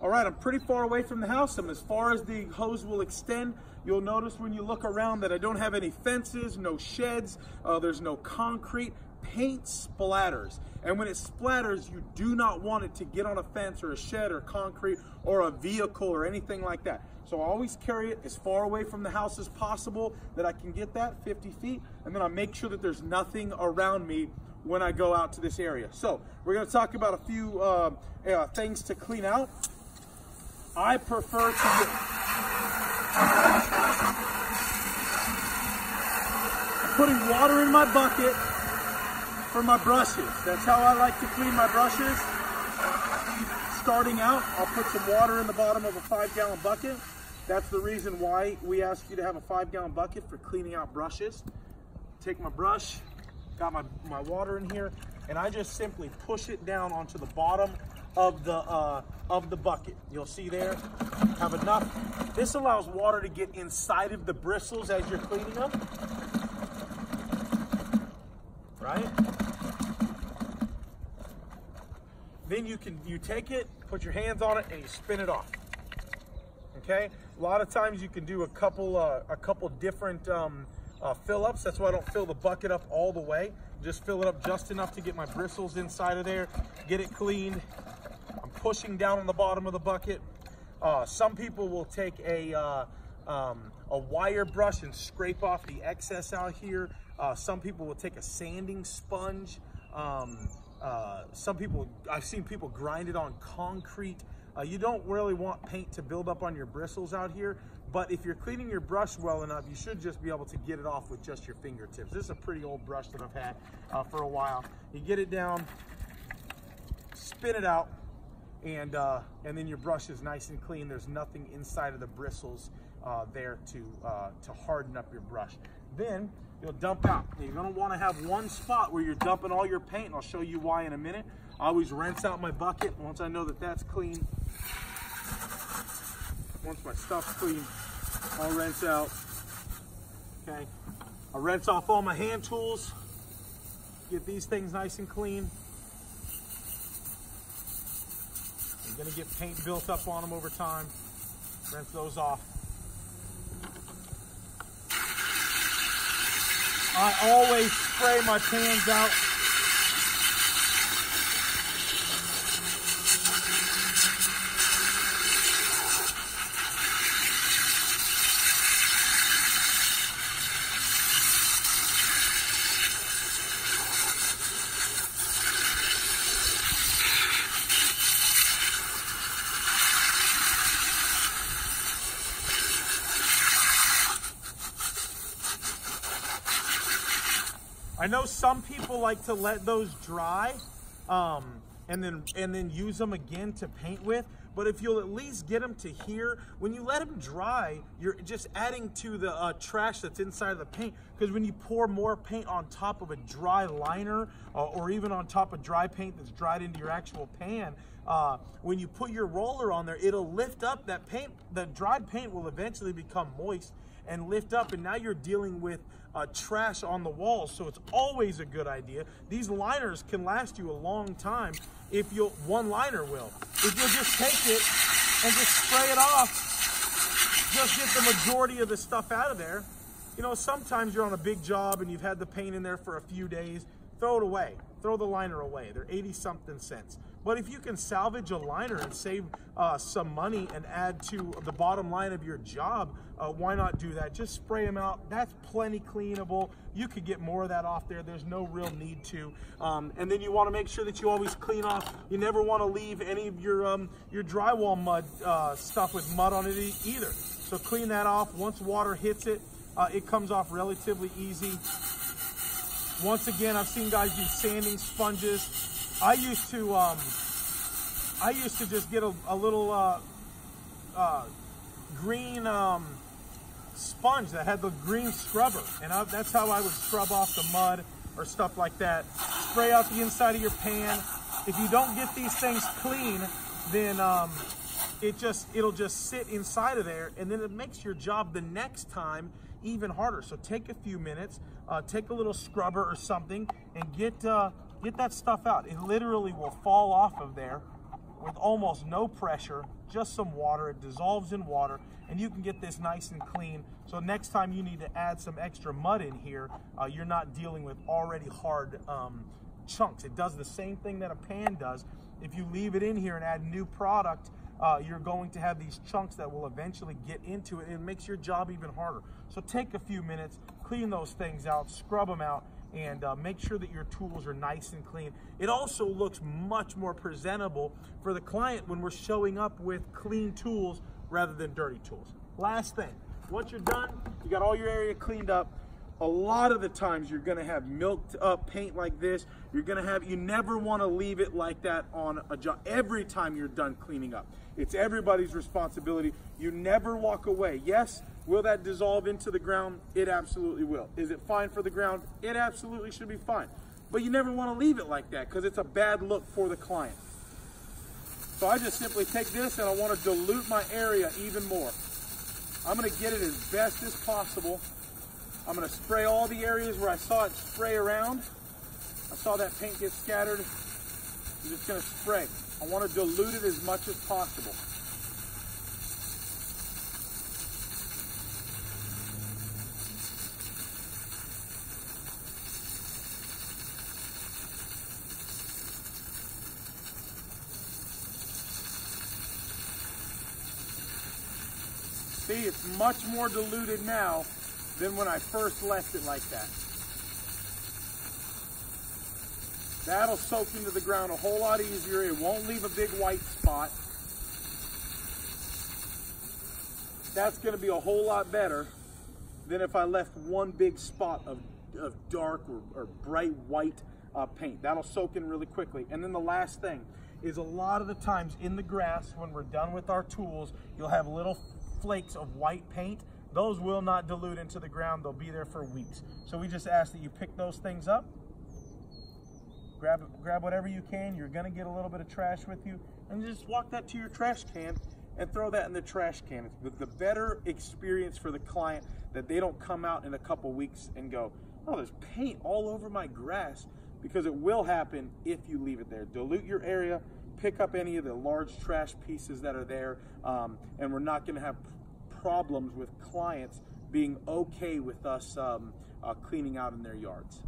All right, I'm pretty far away from the house. I'm as far as the hose will extend. You'll notice when you look around that I don't have any fences, no sheds, there's no concrete. Paint splatters, and when it splatters, you do not want it to get on a fence or a shed or concrete or a vehicle or anything like that. So I always carry it as far away from the house as possible that I can get that, 50 feet, and then I make sure that there's nothing around me when I go out to this area. So we're going to talk about a few things to clean out. I prefer to get putting water in my bucket for my brushes. That's how I like to clean my brushes. Starting out, I'll put some water in the bottom of a 5-gallon bucket. That's the reason why we ask you to have a 5-gallon bucket for cleaning out brushes. Take my brush, got my water in here, and I just simply push it down onto the bottom of the bucket. You'll see there, have enough. This allows water to get inside of the bristles as you're cleaning them. Right? Then you take it, put your hands on it, and you spin it off. Okay? A lot of times you can do a couple different fill-ups. That's why I don't fill the bucket up all the way. Just fill it up just enough to get my bristles inside of there, get it cleaned. I'm pushing down on the bottom of the bucket. Some people will take a wire brush and scrape off the excess out here. Some people will take a sanding sponge. I've seen people grind it on concrete. You don't really want paint to build up on your bristles out here, but if you're cleaning your brush well enough, you should just be able to get it off with just your fingertips. This is a pretty old brush that I've had for a while. You get it down, spin it out, and then your brush is nice and clean. There's nothing inside of the bristles there to harden up your brush. Then you'll dump out. You're going to want to have one spot where you're dumping all your paint, and I'll show you why in a minute. I always rinse out my bucket once I know that that's clean. Once my stuff's clean, I'll rinse out. Okay, I'll rinse off all my hand tools. Get these things nice and clean. You're going to get paint built up on them over time. Rinse those off. I always spray my pans out. I know some people like to let those dry and then use them again to paint with, but if you'll at least get them to here, when you let them dry, you're just adding to the trash that's inside of the paint, because when you pour more paint on top of a dry liner or even on top of dry paint that's dried into your actual pan, when you put your roller on there, it'll lift up that paint. The dried paint will eventually become moist and lift up, and now you're dealing with trash on the walls. So it's always a good idea. These liners can last you a long time if one liner will. If you'll just take it and just spray it off, just get the majority of the stuff out of there. You know, sometimes you're on a big job and you've had the paint in there for a few days, throw it away. Throw the liner away. They're 80-something cents. But if you can salvage a liner and save some money and add to the bottom line of your job, why not do that? Just spray them out. That's plenty cleanable. You could get more of that off there. There's no real need to. And then you want to make sure that you always clean off. You never want to leave any of your drywall mud stuff with mud on it either. So clean that off. Once water hits it, it comes off relatively easy. Once again, I've seen guys use sanding sponges. I used to just get a little green sponge that had the green scrubber, and that's how I would scrub off the mud or stuff like that. Spray out the inside of your pan. If you don't get these things clean, then it'll just sit inside of there, and then it makes your job the next time even harder. So take a few minutes, take a little scrubber or something, and get that stuff out. It literally will fall off of there with almost no pressure, just some water. It dissolves in water, and you can get this nice and clean. So next time you need to add some extra mud in here, you're not dealing with already hard chunks. It does the same thing that a pan does. If you leave it in here and add new product, you're going to have these chunks that will eventually get into it. It makes your job even harder. So take a few minutes, clean those things out, scrub them out, and make sure that your tools are nice and clean. It also looks much more presentable for the client when we're showing up with clean tools rather than dirty tools. Last thing, once you're done, you got all your area cleaned up. A lot of the times you're gonna have milked up paint like this. You never wanna leave it like that on a job. Every time you're done cleaning up, it's everybody's responsibility. You never walk away. Yes, will that dissolve into the ground? It absolutely will. Is it fine for the ground? It absolutely should be fine. But you never wanna leave it like that because it's a bad look for the client. So I just simply take this and I wanna dilute my area even more. I'm gonna get it as best as possible. I'm gonna spray all the areas where I saw it spray around. I saw that paint get scattered. I'm just gonna spray. I wanna dilute it as much as possible. See, it's much more diluted now than when I first left it like that. That'll soak into the ground a whole lot easier. It won't leave a big white spot. That's gonna be a whole lot better than if I left one big spot of dark or bright white paint. That'll soak in really quickly. And then the last thing is, a lot of the times in the grass, when we're done with our tools, you'll have little flakes of white paint. Those will not dilute into the ground. They'll be there for weeks. So we just ask that you pick those things up, grab whatever you can. You're gonna get a little bit of trash with you, and just walk that to your trash can and throw that in the trash can. It's the better experience for the client, that they don't come out in a couple weeks and go, oh, there's paint all over my grass, because it will happen if you leave it there. Dilute your area, pick up any of the large trash pieces that are there, and we're not gonna have problems with clients being okay with us cleaning out in their yards.